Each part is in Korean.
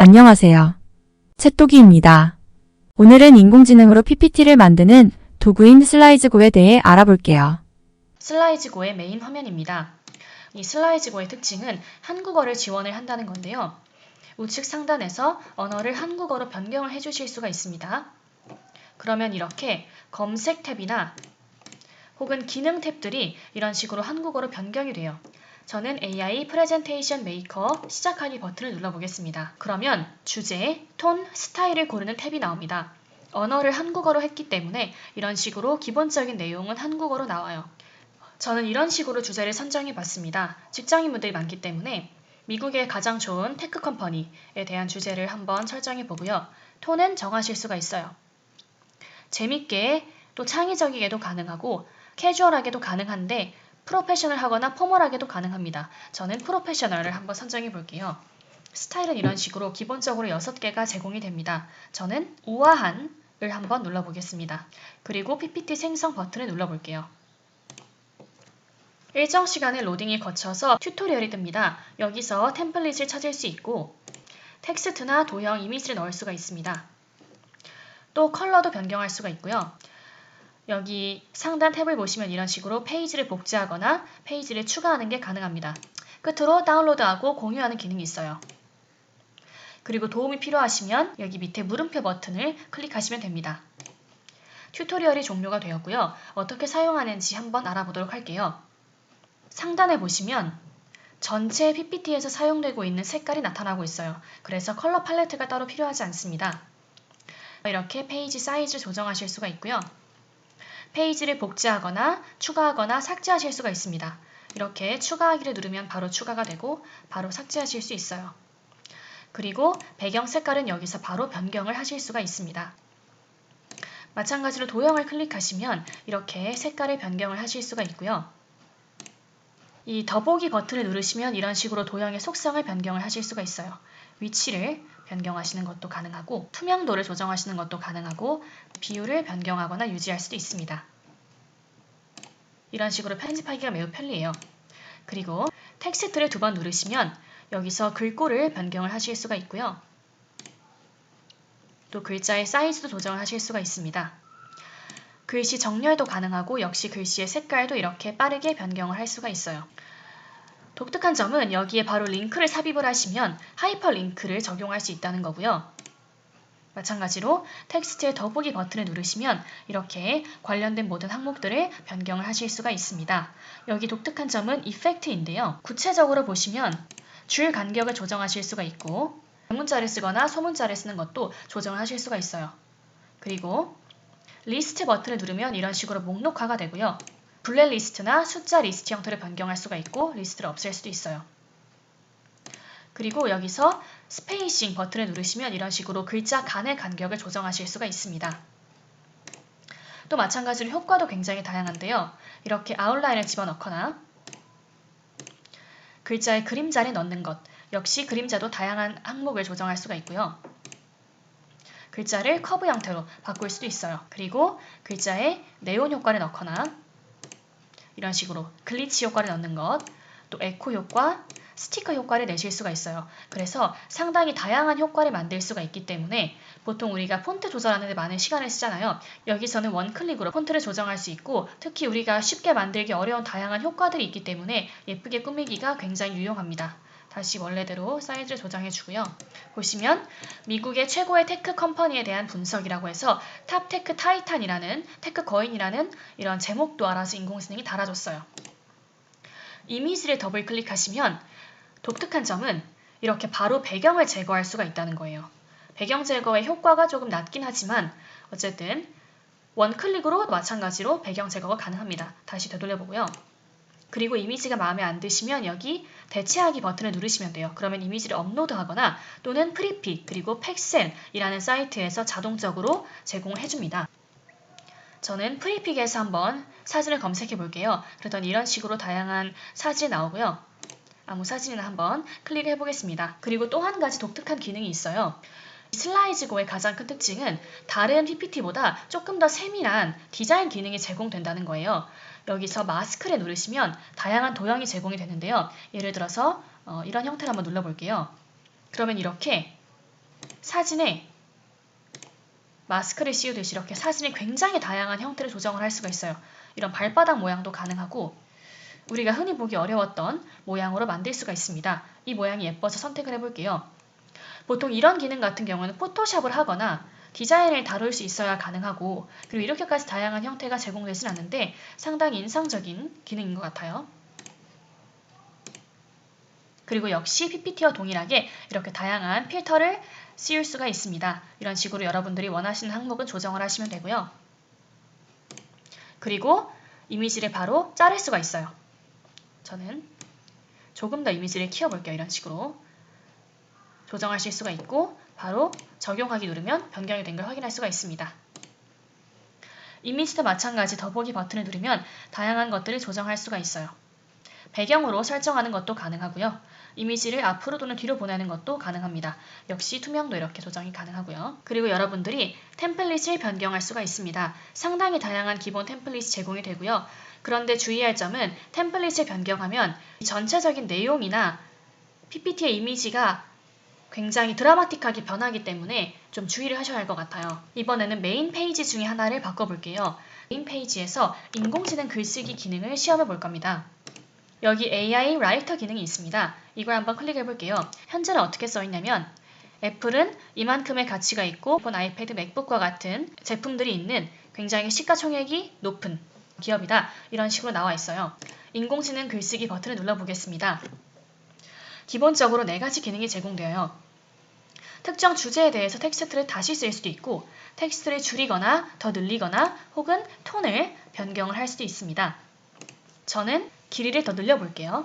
안녕하세요. 챗도기입니다. 오늘은 인공지능으로 PPT를 만드는 도구인 슬라이즈고에 대해 알아볼게요. 슬라이즈고의 메인 화면입니다. 이 슬라이즈고의 특징은 한국어를 지원을 한다는 건데요. 우측 상단에서 언어를 한국어로 변경을 해주실 수가 있습니다. 그러면 이렇게 검색 탭이나 혹은 기능 탭들이 이런 식으로 한국어로 변경이 돼요. 저는 AI 프레젠테이션 메이커 시작하기 버튼을 눌러보겠습니다. 그러면 주제, 톤, 스타일을 고르는 탭이 나옵니다. 언어를 한국어로 했기 때문에 이런 식으로 기본적인 내용은 한국어로 나와요. 저는 이런 식으로 주제를 선정해 봤습니다. 직장인분들이 많기 때문에 미국의 가장 좋은 테크 컴퍼니에 대한 주제를 한번 설정해 보고요. 톤은 정하실 수가 있어요. 재밌게 또 창의적이게도 가능하고 캐주얼하게도 가능한데 프로페셔널하거나 포멀하게도 가능합니다. 저는 프로페셔널을 한번 선정해 볼게요. 스타일은 이런 식으로 기본적으로 6개가 제공이 됩니다. 저는 우아한을 한번 눌러보겠습니다. 그리고 PPT 생성 버튼을 눌러볼게요. 일정 시간의 로딩이 거쳐서 튜토리얼이 뜹니다. 여기서 템플릿을 찾을 수 있고 텍스트나 도형, 이미지를 넣을 수가 있습니다. 또 컬러도 변경할 수가 있고요. 여기 상단 탭을 보시면 이런 식으로 페이지를 복제하거나 페이지를 추가하는 게 가능합니다. 끝으로 다운로드하고 공유하는 기능이 있어요. 그리고 도움이 필요하시면 여기 밑에 물음표 버튼을 클릭하시면 됩니다. 튜토리얼이 종료가 되었고요. 어떻게 사용하는지 한번 알아보도록 할게요. 상단에 보시면 전체 PPT에서 사용되고 있는 색깔이 나타나고 있어요. 그래서 컬러 팔레트가 따로 필요하지 않습니다. 이렇게 페이지 사이즈 조정하실 수가 있고요. 페이지를 복제하거나 추가하거나 삭제하실 수가 있습니다. 이렇게 추가하기를 누르면 바로 추가가 되고 바로 삭제하실 수 있어요. 그리고 배경 색깔은 여기서 바로 변경을 하실 수가 있습니다. 마찬가지로 도형을 클릭하시면 이렇게 색깔의 변경을 하실 수가 있고요. 이 더보기 버튼을 누르시면 이런 식으로 도형의 속성을 변경을 하실 수가 있어요. 위치를 변경하시는 것도 가능하고 투명도를 조정하시는 것도 가능하고 비율을 변경하거나 유지할 수도 있습니다. 이런 식으로 편집하기가 매우 편리해요. 그리고 텍스트를 2번 누르시면 여기서 글꼴을 변경을 하실 수가 있고요. 또 글자의 사이즈도 조정을 하실 수가 있습니다. 글씨 정렬도 가능하고 역시 글씨의 색깔도 이렇게 빠르게 변경을 할 수가 있어요. 독특한 점은 여기에 바로 링크를 삽입을 하시면 하이퍼링크를 적용할 수 있다는 거고요. 마찬가지로 텍스트의 더보기 버튼을 누르시면 이렇게 관련된 모든 항목들을 변경을 하실 수가 있습니다. 여기 독특한 점은 이펙트인데요. 구체적으로 보시면 줄 간격을 조정하실 수가 있고 대문자를 쓰거나 소문자를 쓰는 것도 조정을 하실 수가 있어요. 그리고 리스트 버튼을 누르면 이런 식으로 목록화가 되고요. 블랙 리스트나 숫자 리스트 형태를 변경할 수가 있고 리스트를 없앨 수도 있어요. 그리고 여기서 스페이싱 버튼을 누르시면 이런 식으로 글자 간의 간격을 조정하실 수가 있습니다. 또 마찬가지로 효과도 굉장히 다양한데요. 이렇게 아웃라인을 집어넣거나 글자의 그림자를 넣는 것, 역시 그림자도 다양한 항목을 조정할 수가 있고요. 글자를 커브 형태로 바꿀 수도 있어요. 그리고 글자에 네온 효과를 넣거나 이런 식으로 글리치 효과를 넣는 것, 또 에코 효과, 스티커 효과를 내실 수가 있어요. 그래서 상당히 다양한 효과를 만들 수가 있기 때문에 보통 우리가 폰트 조절하는 데 많은 시간을 쓰잖아요. 여기서는 원클릭으로 폰트를 조정할 수 있고 특히 우리가 쉽게 만들기 어려운 다양한 효과들이 있기 때문에 예쁘게 꾸미기가 굉장히 유용합니다. 다시 원래대로 사이즈를 조정해 주고요. 보시면 미국의 최고의 테크 컴퍼니에 대한 분석이라고 해서 탑 테크 타이탄이라는 테크 거인이라는 이런 제목도 알아서 인공지능이 달아줬어요. 이미지를 더블 클릭하시면 독특한 점은 이렇게 바로 배경을 제거할 수가 있다는 거예요. 배경 제거의 효과가 조금 낮긴 하지만 어쨌든 원클릭으로 마찬가지로 배경 제거가 가능합니다. 다시 되돌려보고요. 그리고 이미지가 마음에 안 드시면 여기 대체하기 버튼을 누르시면 돼요. 그러면 이미지를 업로드하거나 또는 프리핏 그리고 팩셀이라는 사이트에서 자동적으로 제공을 해줍니다. 저는 프리픽에서 한번 사진을 검색해 볼게요. 그랬더니 이런 식으로 다양한 사진이 나오고요. 아무 사진이나 한번 클릭해 보겠습니다. 그리고 또 한 가지 독특한 기능이 있어요. 슬라이즈고의 가장 큰 특징은 다른 PPT보다 조금 더 세밀한 디자인 기능이 제공된다는 거예요. 여기서 마스크를 누르시면 다양한 도형이 제공이 되는데요. 예를 들어서 이런 형태를 한번 눌러볼게요. 그러면 이렇게 사진에 마스크를 씌우듯이 이렇게 사진이 굉장히 다양한 형태를 조정을 할 수가 있어요. 이런 발바닥 모양도 가능하고 우리가 흔히 보기 어려웠던 모양으로 만들 수가 있습니다. 이 모양이 예뻐서 선택을 해볼게요. 보통 이런 기능 같은 경우는 포토샵을 하거나 디자인을 다룰 수 있어야 가능하고 그리고 이렇게까지 다양한 형태가 제공되진 않는데 상당히 인상적인 기능인 것 같아요. 그리고 역시 PPT와 동일하게 이렇게 다양한 필터를 씌울 수가 있습니다. 이런 식으로 여러분들이 원하시는 항목은 조정을 하시면 되고요. 그리고 이미지를 바로 자를 수가 있어요. 저는 조금 더 이미지를 키워볼게요. 이런 식으로 조정하실 수가 있고 바로 적용하기 누르면 변경이 된 걸 확인할 수가 있습니다. 이미지도 마찬가지 더보기 버튼을 누르면 다양한 것들을 조정할 수가 있어요. 배경으로 설정하는 것도 가능하고요. 이미지를 앞으로 또는 뒤로 보내는 것도 가능합니다. 역시 투명도 이렇게 조정이 가능하고요. 그리고 여러분들이 템플릿을 변경할 수가 있습니다. 상당히 다양한 기본 템플릿이 제공이 되고요. 그런데 주의할 점은 템플릿을 변경하면 전체적인 내용이나 PPT의 이미지가 굉장히 드라마틱하게 변하기 때문에 좀 주의를 하셔야 할 것 같아요. 이번에는 메인 페이지 중에 하나를 바꿔볼게요. 메인 페이지에서 인공지능 글쓰기 기능을 시험해 볼 겁니다. 여기 AI 라이터 기능이 있습니다. 이걸 한번 클릭해 볼게요. 현재는 어떻게 써있냐면 애플은 이만큼의 가치가 있고 이번 아이패드, 맥북과 같은 제품들이 있는 굉장히 시가총액이 높은 기업이다. 이런 식으로 나와 있어요. 인공지능 글쓰기 버튼을 눌러보겠습니다. 기본적으로 4가지 기능이 제공되어요. 특정 주제에 대해서 텍스트를 다시 쓸 수도 있고 텍스트를 줄이거나 더 늘리거나 혹은 톤을 변경을 할 수도 있습니다. 저는 길이를 더 늘려볼게요.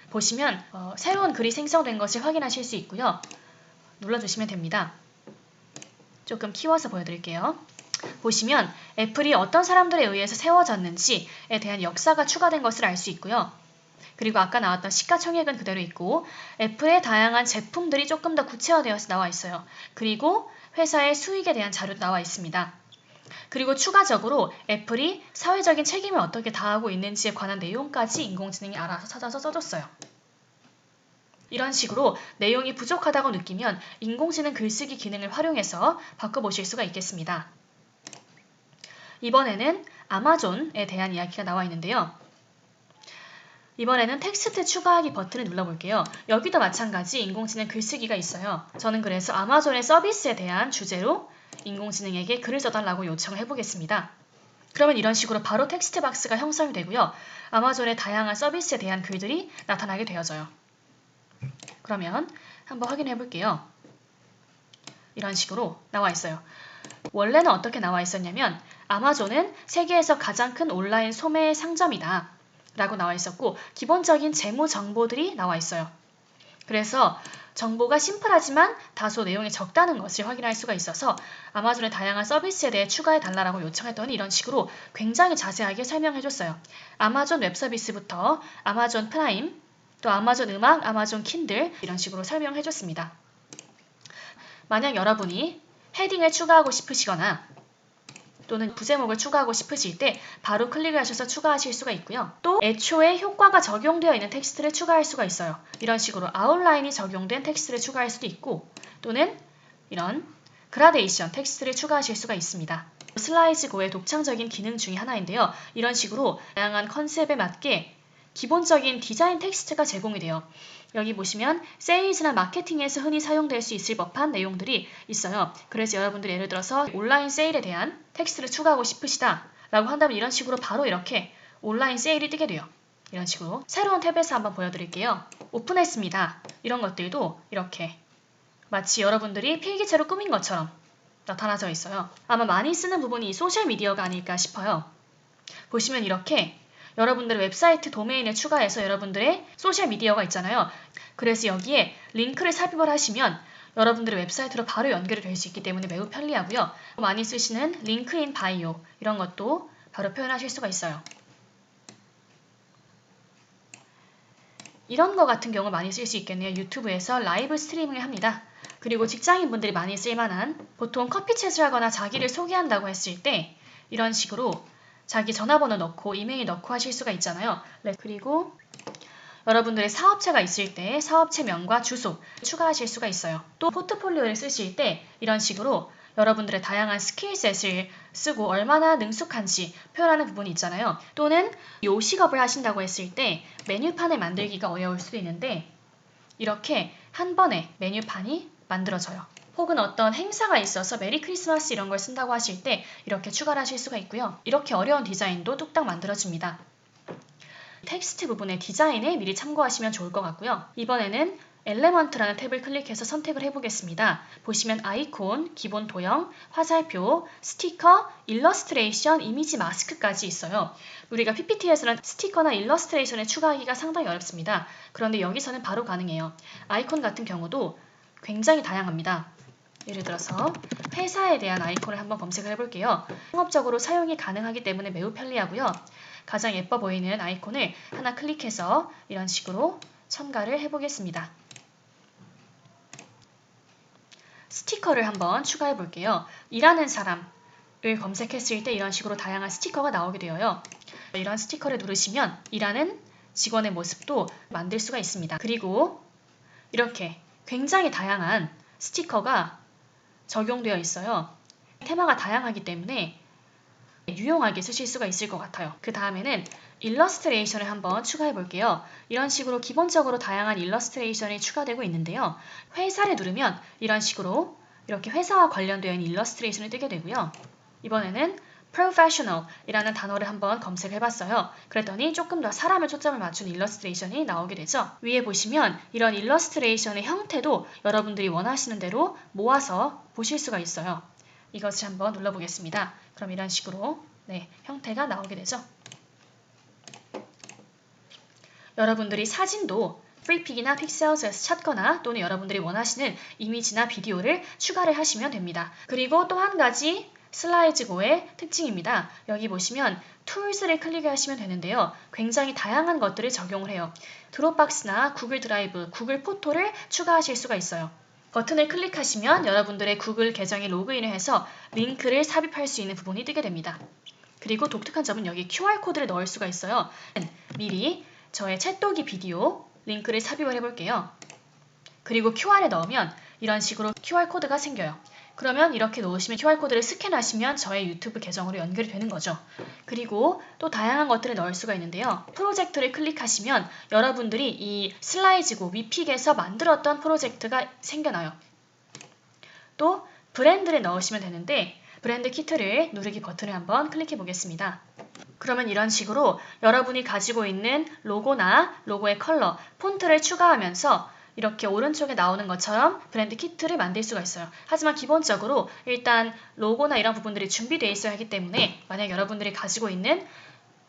보시면 새로운 글이 생성된 것을 확인하실 수 있고요. 눌러주시면 됩니다. 조금 키워서 보여드릴게요. 보시면 애플이 어떤 사람들에 의해서 세워졌는지에 대한 역사가 추가된 것을 알 수 있고요. 그리고 아까 나왔던 시가총액은 그대로 있고 애플의 다양한 제품들이 조금 더 구체화되어서 나와 있어요. 그리고 회사의 수익에 대한 자료도 나와 있습니다. 그리고 추가적으로 애플이 사회적인 책임을 어떻게 다하고 있는지에 관한 내용까지 인공지능이 알아서 찾아서 써줬어요. 이런 식으로 내용이 부족하다고 느끼면 인공지능 글쓰기 기능을 활용해서 바꿔보실 수가 있겠습니다. 이번에는 아마존에 대한 이야기가 나와 있는데요. 이번에는 텍스트 추가하기 버튼을 눌러볼게요. 여기도 마찬가지 인공지능 글쓰기가 있어요. 저는 그래서 아마존의 서비스에 대한 주제로 인공지능에게 글을 써달라고 요청을 해보겠습니다. 그러면 이런 식으로 바로 텍스트 박스가 형성이 되고요. 아마존의 다양한 서비스에 대한 글들이 나타나게 되어져요. 그러면 한번 확인해 볼게요. 이런 식으로 나와 있어요. 원래는 어떻게 나와 있었냐면 아마존은 세계에서 가장 큰 온라인 소매 상점이다 라고 나와 있었고 기본적인 재무 정보들이 나와 있어요. 그래서 정보가 심플하지만 다소 내용이 적다는 것을 확인할 수가 있어서 아마존의 다양한 서비스에 대해 추가해 달라고 요청했더니 이런 식으로 굉장히 자세하게 설명해 줬어요. 아마존 웹 서비스부터 아마존 프라임, 또 아마존 음악, 아마존 킨들 이런 식으로 설명해 줬습니다. 만약 여러분이 헤딩을 추가하고 싶으시거나 또는 부제목을 추가하고 싶으실 때 바로 클릭을 하셔서 추가하실 수가 있고요. 또 애초에 효과가 적용되어 있는 텍스트를 추가할 수가 있어요. 이런 식으로 아웃라인이 적용된 텍스트를 추가할 수도 있고 또는 이런 그라데이션 텍스트를 추가하실 수가 있습니다. 슬라이즈고의 독창적인 기능 중에 하나인데요. 이런 식으로 다양한 컨셉에 맞게 기본적인 디자인 텍스트가 제공이 돼요. 여기 보시면 세일즈나 마케팅에서 흔히 사용될 수 있을 법한 내용들이 있어요. 그래서 여러분들이 예를 들어서 온라인 세일에 대한 텍스트를 추가하고 싶으시다 라고 한다면 이런 식으로 바로 이렇게 온라인 세일이 뜨게 돼요. 이런 식으로 새로운 탭에서 한번 보여드릴게요. 오픈했습니다. 이런 것들도 이렇게 마치 여러분들이 필기체로 꾸민 것처럼 나타나져 있어요. 아마 많이 쓰는 부분이 이 소셜미디어가 아닐까 싶어요. 보시면 이렇게 여러분들의 웹사이트 도메인을 추가해서 여러분들의 소셜미디어가 있잖아요. 그래서 여기에 링크를 삽입을 하시면 여러분들의 웹사이트로 바로 연결이 될 수 있기 때문에 매우 편리하고요. 많이 쓰시는 링크인 바이오 이런 것도 바로 표현하실 수가 있어요. 이런 거 같은 경우 많이 쓸 수 있겠네요. 유튜브에서 라이브 스트리밍을 합니다. 그리고 직장인분들이 많이 쓸만한 보통 커피챗을 하거나 자기를 소개한다고 했을 때 이런 식으로 자기 전화번호 넣고 이메일 넣고 하실 수가 있잖아요. 네, 그리고 여러분들의 사업체가 있을 때 사업체명과 주소 추가하실 수가 있어요. 또 포트폴리오를 쓰실 때 이런 식으로 여러분들의 다양한 스킬셋을 쓰고 얼마나 능숙한지 표현하는 부분이 있잖아요. 또는 요식업을 하신다고 했을 때 메뉴판을 만들기가 어려울 수도 있는데 이렇게 한 번에 메뉴판이 만들어져요. 혹은 어떤 행사가 있어서 메리 크리스마스 이런 걸 쓴다고 하실 때 이렇게 추가를 하실 수가 있고요. 이렇게 어려운 디자인도 뚝딱 만들어집니다. 텍스트 부분의 디자인에 미리 참고하시면 좋을 것 같고요. 이번에는 엘레먼트라는 탭을 클릭해서 선택을 해보겠습니다. 보시면 아이콘, 기본 도형, 화살표, 스티커, 일러스트레이션, 이미지 마스크까지 있어요. 우리가 PPT에서는 스티커나 일러스트레이션을 추가하기가 상당히 어렵습니다. 그런데 여기서는 바로 가능해요. 아이콘 같은 경우도 굉장히 다양합니다. 예를 들어서 회사에 대한 아이콘을 한번 검색을 해볼게요. 상업적으로 사용이 가능하기 때문에 매우 편리하고요. 가장 예뻐 보이는 아이콘을 하나 클릭해서 이런 식으로 첨가를 해보겠습니다. 스티커를 한번 추가해 볼게요. 일하는 사람을 검색했을 때 이런 식으로 다양한 스티커가 나오게 되어요. 이런 스티커를 누르시면 일하는 직원의 모습도 만들 수가 있습니다. 그리고 이렇게 굉장히 다양한 스티커가 적용되어 있어요. 테마가 다양하기 때문에 유용하게 쓰실 수가 있을 것 같아요. 그 다음에는 일러스트레이션을 한번 추가해 볼게요. 이런 식으로 기본적으로 다양한 일러스트레이션이 추가되고 있는데요. 회사를 누르면 이런 식으로 이렇게 회사와 관련되어 있는 일러스트레이션이 뜨게 되고요. 이번에는 professional 이라는 단어를 한번 검색해 봤어요. 그랬더니 조금 더 사람을 초점을 맞춘 일러스트레이션이 나오게 되죠. 위에 보시면 이런 일러스트레이션의 형태도 여러분들이 원하시는 대로 모아서 보실 수가 있어요. 이것을 한번 눌러보겠습니다. 그럼 이런 식으로 형태가 나오게 되죠. 여러분들이 사진도 프리픽이나 픽셀스에서 찾거나 또는 여러분들이 원하시는 이미지나 비디오를 추가를 하시면 됩니다. 그리고 또 한 가지 슬라이즈고의 특징입니다. 여기 보시면 툴스를 클릭하시면 되는데요. 굉장히 다양한 것들을 적용을 해요. 드롭박스나 구글 드라이브, 구글 포토를 추가하실 수가 있어요. 버튼을 클릭하시면 여러분들의 구글 계정에 로그인을 해서 링크를 삽입할 수 있는 부분이 뜨게 됩니다. 그리고 독특한 점은 여기 QR코드를 넣을 수가 있어요. 미리 저의 챗도기 비디오 링크를 삽입을 해볼게요. 그리고 QR에 넣으면 이런 식으로 QR코드가 생겨요. 그러면 이렇게 놓으시면 QR코드를 스캔하시면 저의 유튜브 계정으로 연결이 되는 거죠. 그리고 또 다양한 것들을 넣을 수가 있는데요. 프로젝트를 클릭하시면 여러분들이 이 슬라이즈고 위픽에서 만들었던 프로젝트가 생겨나요. 또 브랜드를 넣으시면 되는데 브랜드 키트를 누르기 버튼을 한번 클릭해 보겠습니다. 그러면 이런 식으로 여러분이 가지고 있는 로고나 로고의 컬러, 폰트를 추가하면서 이렇게 오른쪽에 나오는 것처럼 브랜드 키트를 만들 수가 있어요. 하지만 기본적으로 일단 로고나 이런 부분들이 준비되어 있어야 하기 때문에 만약 여러분들이 가지고 있는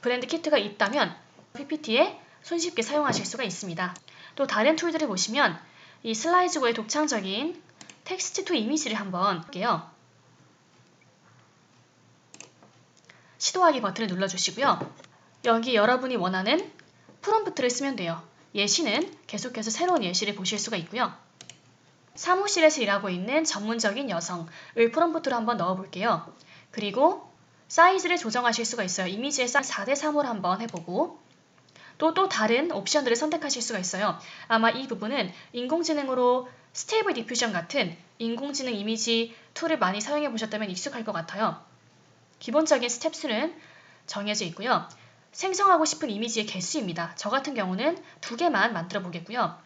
브랜드 키트가 있다면 PPT에 손쉽게 사용하실 수가 있습니다. 또 다른 툴들을 보시면 이 슬라이드고의 독창적인 텍스트 투 이미지를 한번 볼게요. 시도하기 버튼을 눌러주시고요. 여기 여러분이 원하는 프롬프트를 쓰면 돼요. 예시는 계속해서 새로운 예시를 보실 수가 있고요. 사무실에서 일하고 있는 전문적인 여성을 프롬프트로 한번 넣어볼게요. 그리고 사이즈를 조정하실 수가 있어요. 이미지의 사이즈 4:3으로 한번 해보고 또 다른 옵션들을 선택하실 수가 있어요. 아마 이 부분은 인공지능으로 스테이블 디퓨전 같은 인공지능 이미지 툴을 많이 사용해 보셨다면 익숙할 것 같아요. 기본적인 스텝수는 정해져 있고요. 생성하고 싶은 이미지의 개수입니다. 저 같은 경우는 2개만 만들어 보겠고요.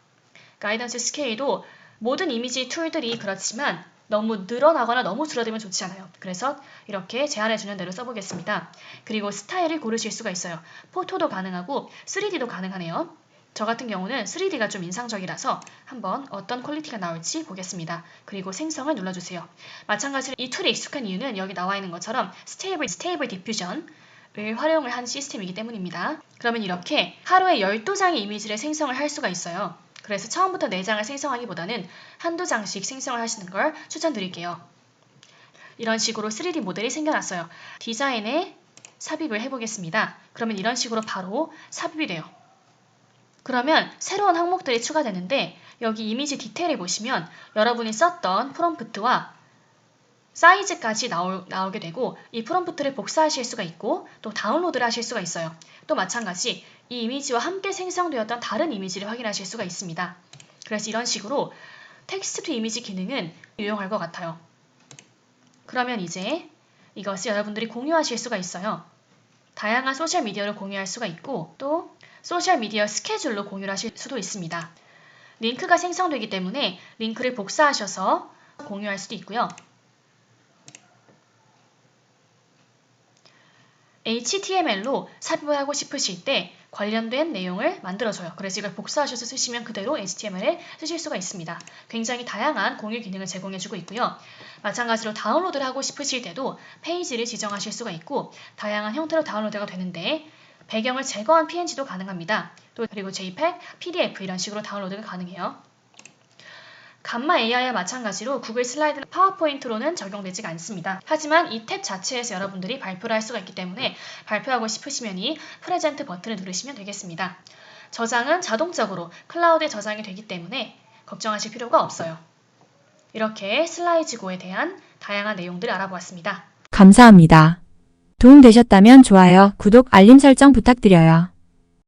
가이던스 스케일도 모든 이미지 툴들이 그렇지만 너무 늘어나거나 너무 줄어들면 좋지 않아요. 그래서 이렇게 제한해주는 대로 써보겠습니다. 그리고 스타일을 고르실 수가 있어요. 포토도 가능하고 3D도 가능하네요. 저 같은 경우는 3D가 좀 인상적이라서 한번 어떤 퀄리티가 나올지 보겠습니다. 그리고 생성을 눌러주세요. 마찬가지로 이 툴에 익숙한 이유는 여기 나와 있는 것처럼 스테이블 디퓨전 을 활용을 한 시스템이기 때문입니다. 그러면 이렇게 하루에 12장의 이미지를 생성을 할 수가 있어요. 그래서 처음부터 4장을 생성하기보다는 한두 장씩 생성을 하시는 걸 추천드릴게요. 이런 식으로 3D 모델이 생겨났어요. 디자인에 삽입을 해보겠습니다. 그러면 이런 식으로 바로 삽입이 돼요. 그러면 새로운 항목들이 추가되는데 여기 이미지 디테일을 보시면 여러분이 썼던 프롬프트와 사이즈까지 나오게 되고 이 프롬프트를 복사하실 수가 있고 또 다운로드를 하실 수가 있어요. 또 마찬가지 이 이미지와 함께 생성되었던 다른 이미지를 확인하실 수가 있습니다. 그래서 이런 식으로 텍스트 투 이미지 기능은 유용할 것 같아요. 그러면 이제 이것을 여러분들이 공유하실 수가 있어요. 다양한 소셜미디어를 공유할 수가 있고 또 소셜미디어 스케줄로 공유를 하실 수도 있습니다. 링크가 생성되기 때문에 링크를 복사하셔서 공유할 수도 있고요. HTML로 삽입을 하고 싶으실 때 관련된 내용을 만들어줘요. 그래서 이걸 복사하셔서 쓰시면 그대로 HTML에 쓰실 수가 있습니다. 굉장히 다양한 공유 기능을 제공해주고 있고요. 마찬가지로 다운로드를 하고 싶으실 때도 페이지를 지정하실 수가 있고 다양한 형태로 다운로드가 되는데 배경을 제거한 PNG도 가능합니다. 또 그리고 JPEG, PDF 이런 식으로 다운로드가 가능해요. 감마 AI와 마찬가지로 구글 슬라이드나 파워포인트로는 적용되지가 않습니다. 하지만 이 탭 자체에서 여러분들이 발표를 할 수가 있기 때문에 발표하고 싶으시면 이 프레젠트 버튼을 누르시면 되겠습니다. 저장은 자동적으로 클라우드에 저장이 되기 때문에 걱정하실 필요가 없어요. 이렇게 슬라이즈고에 대한 다양한 내용들을 알아보았습니다. 감사합니다. 도움되셨다면 좋아요, 구독, 알림 설정 부탁드려요.